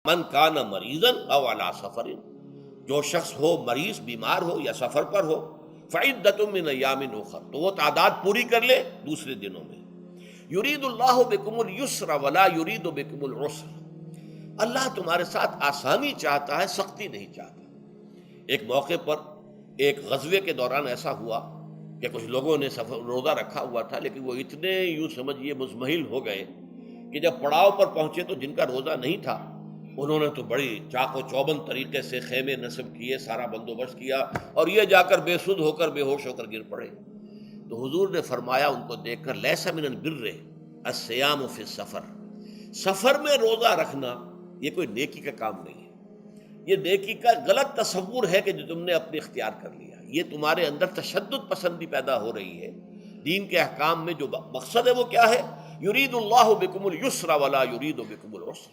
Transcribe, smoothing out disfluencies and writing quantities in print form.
मन कान मरीजन अव अला सफरिन, जो शख्स हो मरीज बीमार हो या सफर पर हो, फ़इद्दतुम मिन अय्यामिन उखर, तो वो तादाद पूरी कर ले दूसरे दिनों में। युरीदुल्लाहु बिकुमुल युस्र वला युरीदु बिकुमुल उस्र, अल्लाह तुम्हारे साथ आसानी चाहता है, सख्ती नहीं चाहता। एक मौके पर एक गज़वे के दौरान ऐसा हुआ कि कुछ लोगों ने सफर रोज़ा रखा हुआ था, लेकिन वो इतने यूं समझिए मुज़महिल हो गए कि जब पड़ाव पर पहुंचे तो जिनका रोज़ा नहीं था उन्होंने तो बड़ी चाको चौबंद तरीके से खेमे नस्ब किए, सारा बंदोबस्त किया, और ये जाकर बेसुध होकर बेहोश होकर गिर पड़े। तो हुजूर ने फरमाया उनको देखकर, लैसा मिनल बिर्रे अस्सियाम फी सफर, सफर में रोजा रखना ये कोई नेकी का काम नहीं है। ये नेकी का गलत तस्वुर है कि जो तुमने अपने इख्तियार कर लिया, ये तुम्हारे अंदर तशद्दुद पसंदी पैदा हो रही है। दीन के अहकाम में जो मकसद है वो क्या है? युरीदुल्लाहु बिकुमुल युस्रा वला युरीदु बिकुमुल उस्र,